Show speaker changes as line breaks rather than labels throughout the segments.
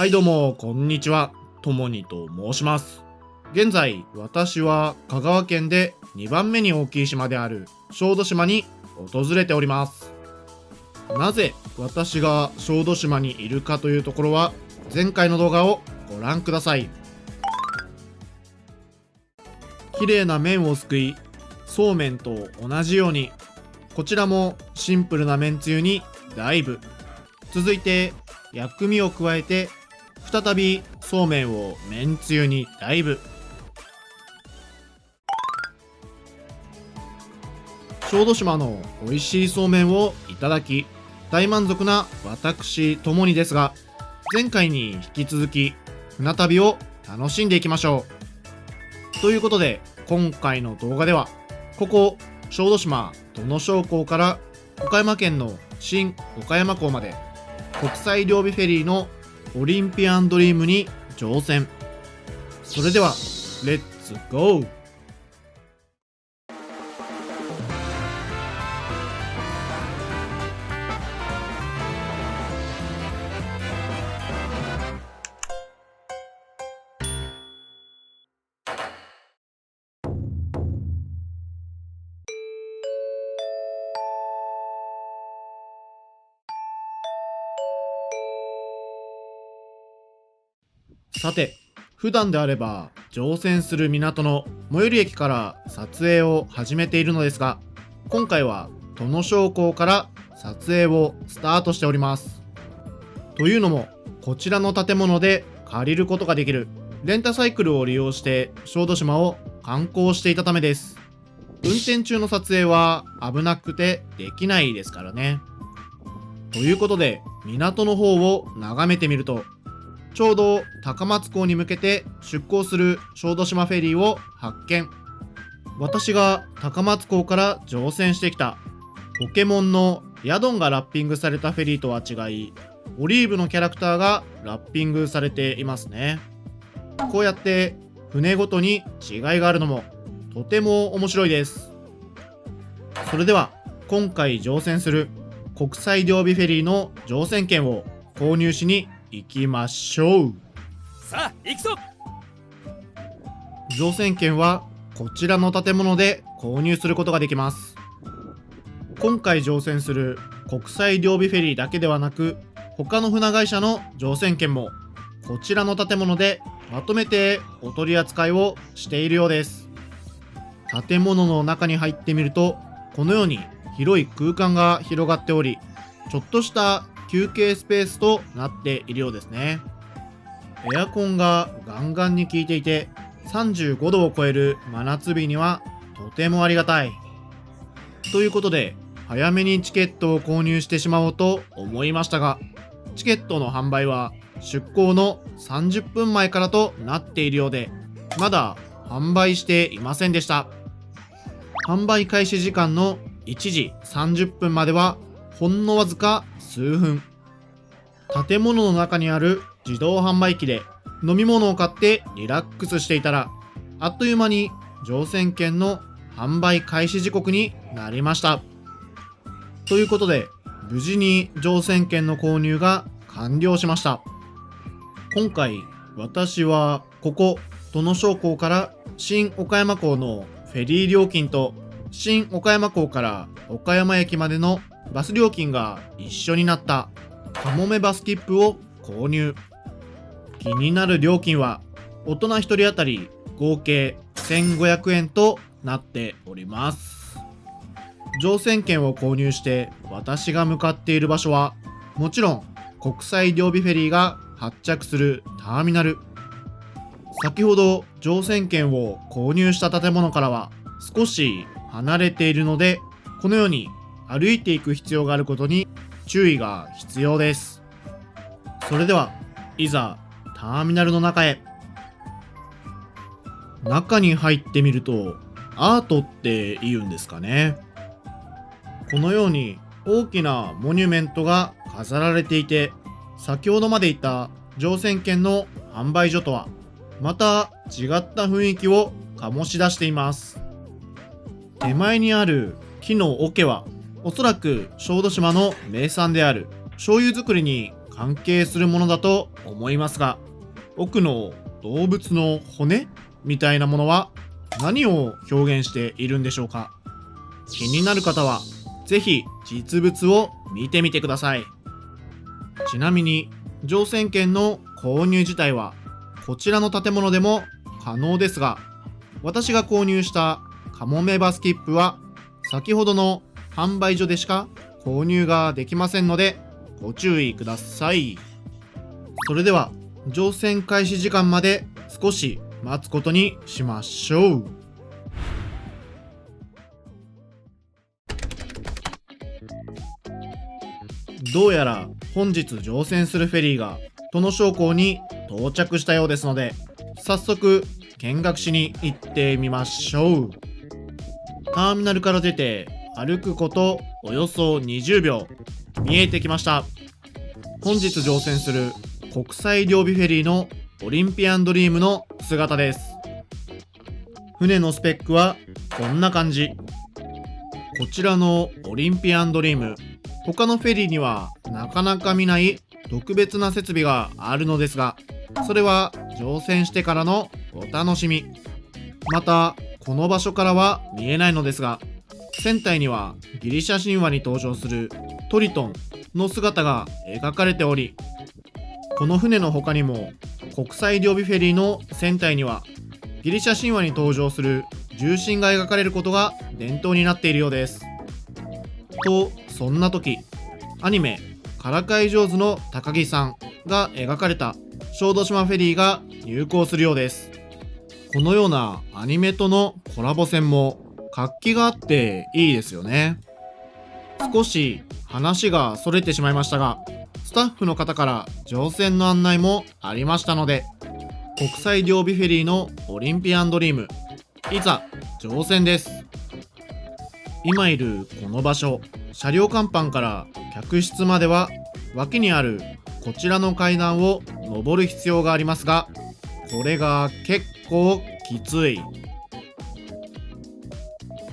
はいどうもこんにちは、ともにと申します。現在私は香川県で2番目に大きい島である小豆島に訪れております。なぜ私が小豆島にいるかというところは前回の動画をご覧ください。綺麗な麺をすくい、そうめんと同じようにこちらもシンプルな麺つゆにダイブ、続いて薬味を加えて再びそうめんを麺つゆにダイブ。小豆島の美味しいそうめんをいただき大満足な私ともにですが、前回に引き続き船旅を楽しんでいきましょう。ということで今回の動画ではここ小豆島土野商港から岡山県の新岡山港まで国際両備フェリーのオリンピアンドリームに乗船。それではレッツゴー。さて、普段であれば乗船する港の最寄り駅から撮影を始めているのですが、今回は土野商港から撮影をスタートしております。というのも、こちらの建物で借りることができるレンタサイクルを利用して小豆島を観光していたためです。運転中の撮影は危なくてできないですからね。ということで港の方を眺めてみると、ちょうど高松港に向けて出港する小豆島フェリーを発見。私が高松港から乗船してきたポケモンのヤドンがラッピングされたフェリーとは違い、オリーブのキャラクターがラッピングされていますね。こうやって船ごとに違いがあるのもとても面白いです。それでは今回乗船する国際両備フェリーの乗船券を購入しに行きましょう。
さあ行くぞ。
乗船券はこちらの建物で購入することができます。今回乗船する国際両備フェリーだけではなく、他の船会社の乗船券もこちらの建物でまとめてお取り扱いをしているようです。建物の中に入ってみると、このように広い空間が広がっており、ちょっとした休憩スペースとなっているようですね。エアコンがガンガンに効いていて、35度を超える真夏日にはとてもありがたい。ということで早めにチケットを購入してしまおうと思いましたが、チケットの販売は出港の30分前からとなっているようで、まだ販売していませんでした。販売開始時間の1時30分まではほんのわずか数分。建物の中にある自動販売機で飲み物を買ってリラックスしていたら、あっという間に乗船券の販売開始時刻になりました。ということで無事に乗船券の購入が完了しました。今回私はここ土野商港から新岡山港のフェリー料金と新岡山港から岡山駅までのバス料金が一緒になったかもめバス切符を購入。気になる料金は大人1人当たり合計1500円となっております。乗船券を購入して私が向かっている場所はもちろん国際両備フェリーが発着するターミナル。先ほど乗船券を購入した建物からは少し離れているので、このように歩いていく必要があることに注意が必要です。それではいざターミナルの中へ。中に入ってみるとアートって言うんですかね。このように大きなモニュメントが飾られていて、先ほどまでいた乗船券の販売所とはまた違った雰囲気を醸し出しています。手前にある木の桶はおそらく小豆島の名産である醤油作りに関係するものだと思いますが、奥の動物の骨みたいなものは何を表現しているんでしょうか。気になる方はぜひ実物を見てみてください。ちなみに乗船券の購入自体はこちらの建物でも可能ですが、私が購入したカモメバス切符は先ほどの販売所でしか購入ができませんのでご注意ください。それでは乗船開始時間まで少し待つことにしましょう。どうやら本日乗船するフェリーが殿商港に到着したようですので、早速見学しに行ってみましょう。ターミナルから出て歩くことおよそ20秒、見えてきました。本日乗船する国際両備フェリーのオリンピアンドリームの姿です。船のスペックはこんな感じ。こちらのオリンピアンドリーム、他のフェリーにはなかなか見ない特別な設備があるのですが、それは乗船してからのお楽しみ。またこの場所からは見えないのですが、船体にはギリシャ神話に登場するトリトンの姿が描かれており、この船の他にも国際両備フェリーの船体にはギリシャ神話に登場する重心が描かれることが伝統になっているようです。と、そんな時、アニメ「からかい上手の高木さん」が描かれた小豆島フェリーが入港するようです。このようなアニメとのコラボ船も活気があっていいですよね。少し話がそれてしまいましたが、スタッフの方から乗船の案内もありましたので、国際両備フェリーのオリンピアンドリーム、いざ乗船です。今いるこの場所、車両甲板から客室までは脇にあるこちらの階段を上る必要がありますが、これが結構きつい。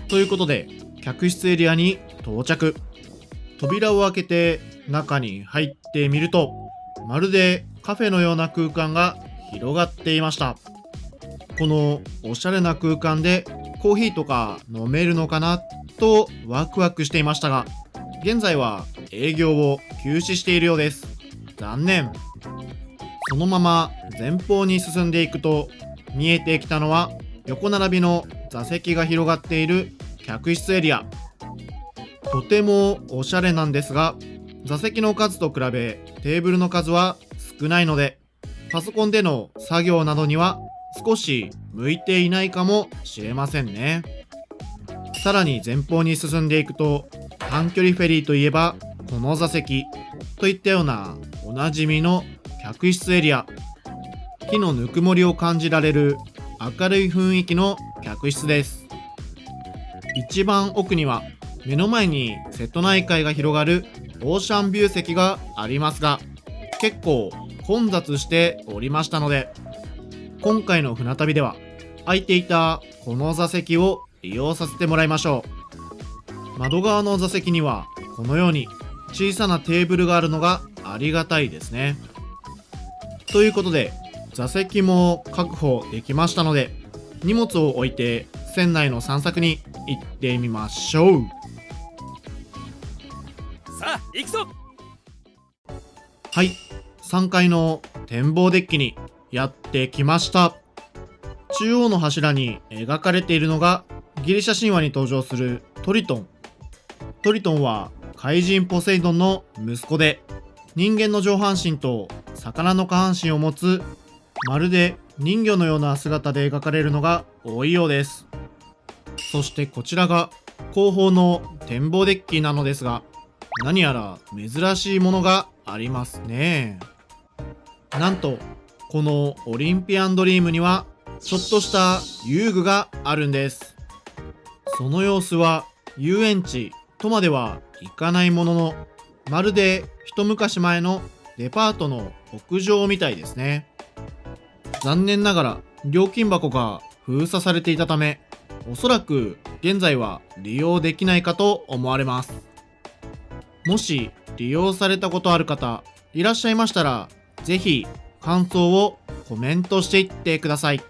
ということで客室エリアに到着。扉を開けて中に入ってみると、まるでカフェのような空間が広がっていました。このおしゃれな空間でコーヒーとか飲めるのかなとワクワクしていましたが、現在は営業を休止しているようです。残念。そのまま前方に進んでいくと、見えてきたのは横並びの座席が広がっている客室エリア。とてもおしゃれなんですが、座席の数と比べテーブルの数は少ないので、パソコンでの作業などには少し向いていないかもしれませんね。さらに前方に進んでいくと、短距離フェリーといえばこの座席といったようなおなじみの客室エリア。木のぬくもりを感じられる明るい雰囲気の客室です。一番奥には目の前に瀬戸内海が広がるオーシャンビュー席がありますが、結構混雑しておりましたので、今回の船旅では空いていたこの座席を利用させてもらいましょう。窓側の座席にはこのように小さなテーブルがあるのがありがたいですね。ということで座席も確保できましたので、荷物を置いて船内の散策に行ってみましょう。
さあ行くぞ。
はい、3階の展望デッキにやってきました。中央の柱に描かれているのがギリシャ神話に登場するトリトン。トリトンは怪人ポセイドンの息子で、人間の上半身と魚の下半身を持つ、まるで人魚のような姿で描かれるのが多いようです。そしてこちらが後方の展望デッキなのですが、何やら珍しいものがありますね。なんとこのオリンピアンドリームにはちょっとした遊具があるんです。その様子は遊園地とまではいかないものの、まるで一昔前のデパートの屋上みたいですね。残念ながら料金箱が封鎖されていたため、おそらく現在は利用できないかと思われます。もし利用されたことある方いらっしゃいましたら、ぜひ感想をコメントしていってください。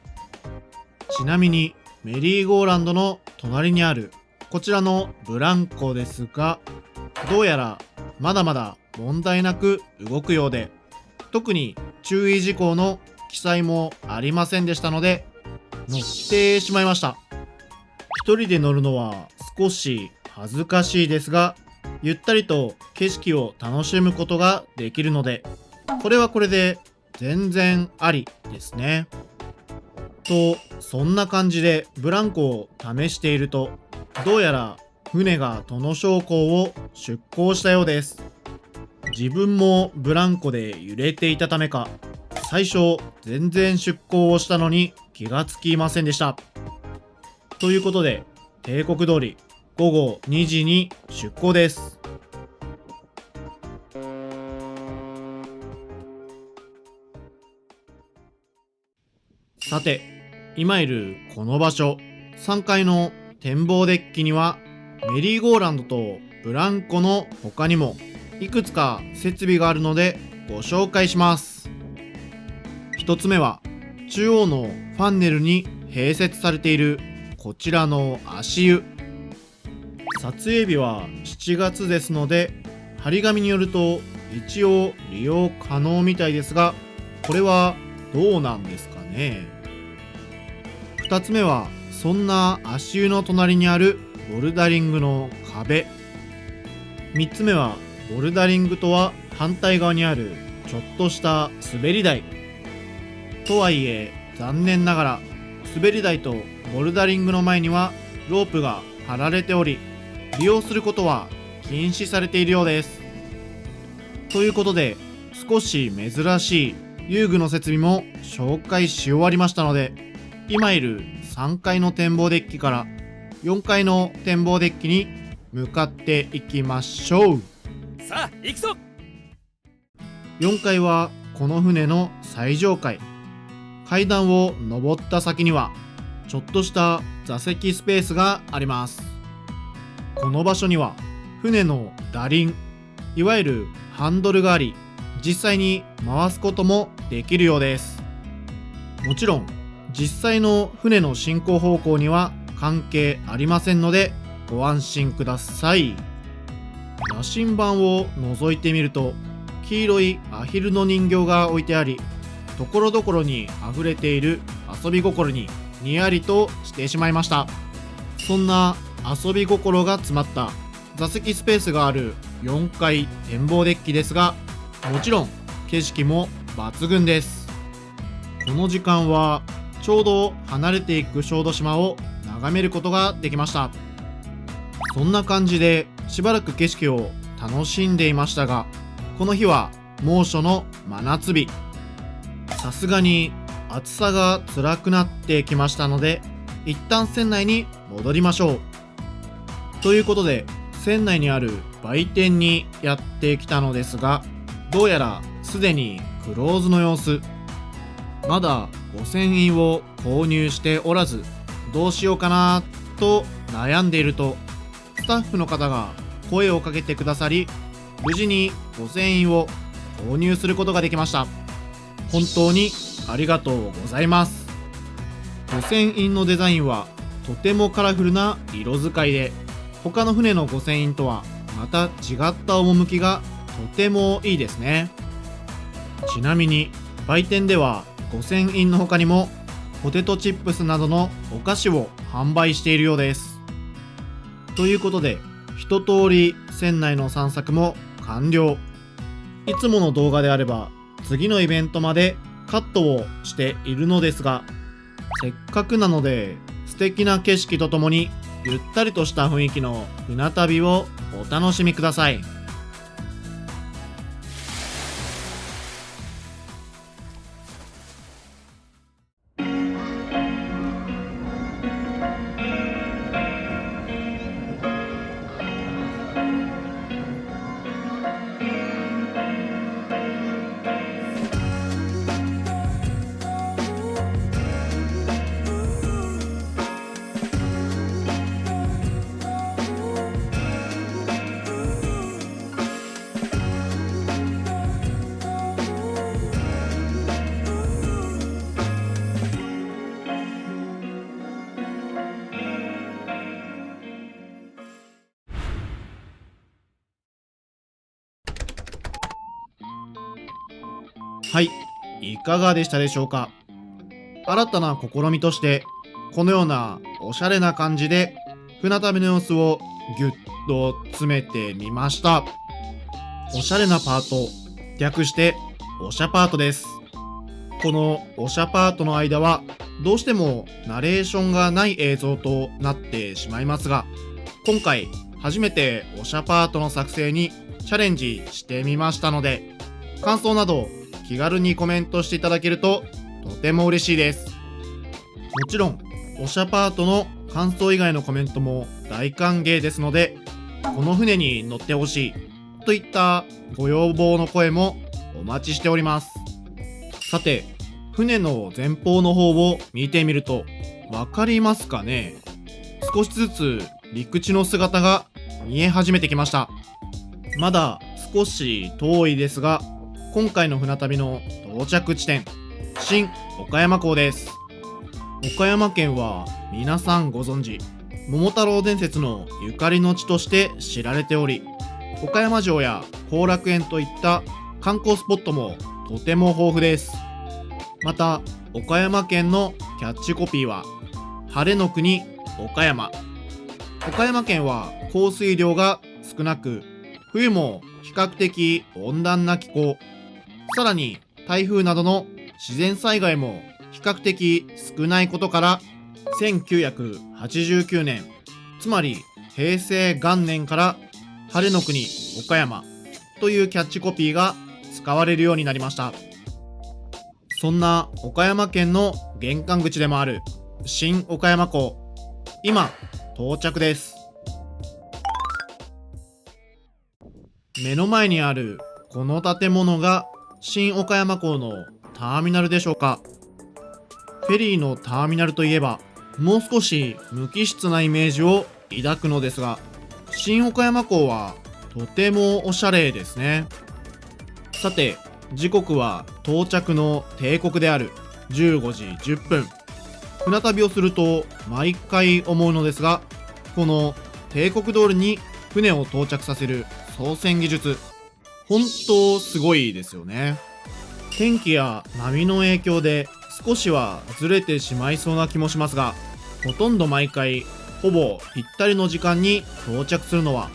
ちなみにメリーゴーランドの隣にあるこちらのブランコですが、どうやらまだまだ問題なく動くようで、特に注意事項の記載もありませんでしたので乗ってしまいました。一人で乗るのは少し恥ずかしいですが、ゆったりと景色を楽しむことができるので、これはこれで全然ありですね。と、そんな感じでブランコを試していると、どうやら船が土野商港を出港したようです。自分もブランコで揺れていたためか、最初全然出港をしたのに気がつきませんでした。ということで、定刻通り午後2時に出港です。さて、今いるこの場所、3階の展望デッキにはメリーゴーランドとブランコの他にもいくつか設備があるのでご紹介します。一つ目は中央のファンネルに併設されているこちらの足湯。撮影日は7月ですので、張り紙によると一応利用可能みたいですが、これはどうなんですかね。2つ目はそんな足湯の隣にあるボルダリングの壁。3つ目はボルダリングとは反対側にあるちょっとした滑り台。とはいえ残念ながら滑り台とボルダリングの前にはロープが張られており、利用することは禁止されているようです。ということで、少し珍しい遊具の設備も紹介し終わりましたので、今いる3階の展望デッキから4階の展望デッキに向かっていきましょう。
さあ行くぞ。
4階はこの船の最上階。階段を上った先にはちょっとした座席スペースがあります。この場所には船の舵輪、いわゆるハンドルがあり、実際に回すこともできるようです。もちろん実際の船の進行方向には関係ありませんのでご安心ください。羅針盤を覗いてみると、黄色いアヒルの人形が置いてあり、ところどころに溢れている遊び心ににやりとしてしまいました。そんな遊び心が詰まった座席スペースがある4階展望デッキですが、もちろん景色も抜群です。この時間はちょうど離れていく小豆島を眺めることができました。そんな感じでしばらく景色を楽しんでいましたが、この日は猛暑の真夏日。さすがに暑さが辛くなってきましたので、一旦船内に戻りましょう。ということで、船内にある売店にやってきたのですが、どうやらすでにクローズの様子。まだ5000円を購入しておらず、どうしようかなと悩んでいると、スタッフの方が声をかけてくださり、無事に5000円を購入することができました。本当にありがとうございます。5000円のデザインはとてもカラフルな色使いで、他の船の5000円とはまた違った趣がとてもいいですね。ちなみに売店では5000円の他にもポテトチップスなどのお菓子を販売しているようです。ということで、一通り船内の散策も完了。いつもの動画であれば次のイベントまでカットをしているのですが、せっかくなので素敵な景色とともにゆったりとした雰囲気の船旅をお楽しみください。はい、いかがでしたでしょうか。新たな試みとしてこのようなおしゃれな感じで船旅の様子をぎゅっと詰めてみました。おしゃれなパート、略しておしゃパートです。このおしゃパートの間はどうしてもナレーションがない映像となってしまいますが、今回初めておしゃパートの作成にチャレンジしてみましたので、感想など気軽にコメントしていただけるととても嬉しいです。もちろんおしゃパートの感想以外のコメントも大歓迎ですので、この船に乗ってほしいといったご要望の声もお待ちしております。さて、船の前方の方を見てみるとわかりますかね。少しずつ陸地の姿が見え始めてきました。まだ少し遠いですが、今回の船旅の到着地点、新岡山港です。岡山県は皆さんご存知、桃太郎伝説のゆかりの地として知られており、岡山城や後楽園といった観光スポットもとても豊富です。また岡山県のキャッチコピーは晴れの国岡山。岡山県は降水量が少なく、冬も比較的温暖な気候、さらに台風などの自然災害も比較的少ないことから、1989年、つまり平成元年から晴れの国岡山というキャッチコピーが使われるようになりました。そんな岡山県の玄関口でもある新岡山港、今到着です。目の前にあるこの建物が新岡山港のターミナルでしょうか。フェリーのターミナルといえばもう少し無機質なイメージを抱くのですが、新岡山港はとてもおしゃれですね。さて、時刻は到着の定刻である15時10分。船旅をすると毎回思うのですが、この定刻通りに船を到着させる操船技術、本当すごいですよね。天気や波の影響で少しはずれてしまいそうな気もしますが、ほとんど毎回ほぼぴったりの時間に到着するのは、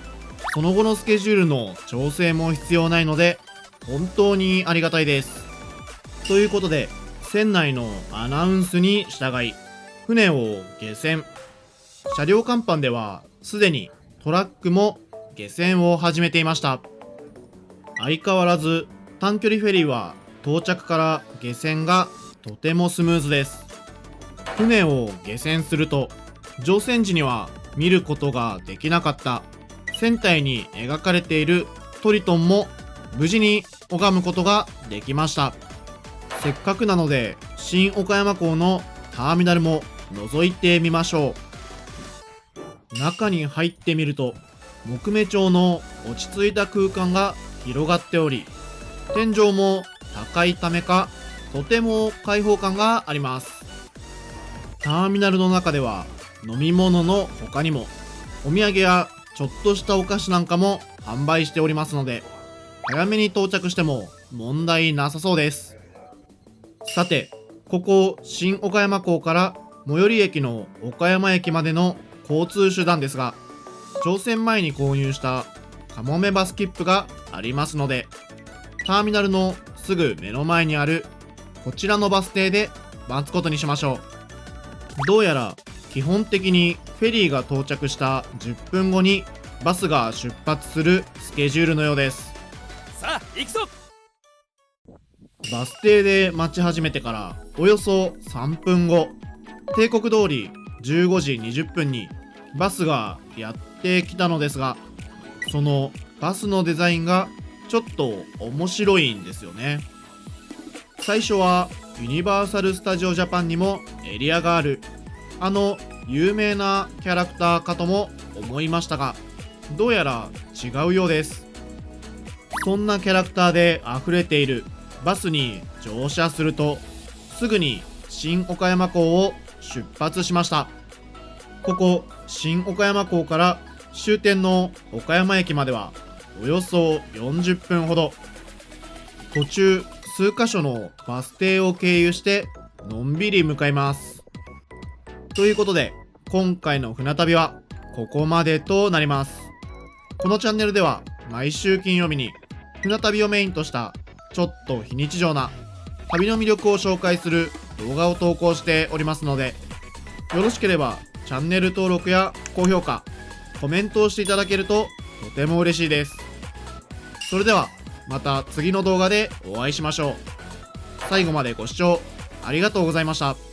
その後のスケジュールの調整も必要ないので本当にありがたいです。ということで、船内のアナウンスに従い船を下船。車両甲板ではすでにトラックも下船を始めていました。相変わらず短距離フェリーは到着から下船がとてもスムーズです。船を下船すると、乗船時には見ることができなかった船体に描かれているトリトンも無事に拝むことができました。せっかくなので新岡山港のターミナルも覗いてみましょう。中に入ってみると木目調の落ち着いた空間が広がっており、天井も高いためかとても開放感があります。ターミナルの中では飲み物の他にもお土産やちょっとしたお菓子なんかも販売しておりますので、早めに到着しても問題なさそうです。さて、ここ新岡山港から最寄り駅の岡山駅までの交通手段ですが、乗船前に購入したかもめバス切符がありますので、ターミナルのすぐ目の前にあるこちらのバス停で待つことにしましょう。どうやら基本的にフェリーが到着した10分後にバスが出発するスケジュールのようです。
さあ行くぞ。
バス停で待ち始めてからおよそ3分後、定刻通り15時20分にバスがやってきたのですが、そのバスのデザインがちょっと面白いんですよね。最初はユニバーサル・スタジオ・ジャパンにもエリアがあるあの有名なキャラクターかとも思いましたが、どうやら違うようです。そんなキャラクターで溢れているバスに乗車すると、すぐに新岡山港を出発しました。ここ新岡山港から終点の岡山駅まではおよそ40分ほど。途中数カ所のバス停を経由してのんびり向かいます。ということで今回の船旅はここまでとなります。このチャンネルでは毎週金曜日に船旅をメインとしたちょっと非日常な旅の魅力を紹介する動画を投稿しておりますので、よろしければチャンネル登録や高評価、コメントをしていただけるととても嬉しいです。それではまた次の動画でお会いしましょう。最後までご視聴ありがとうございました。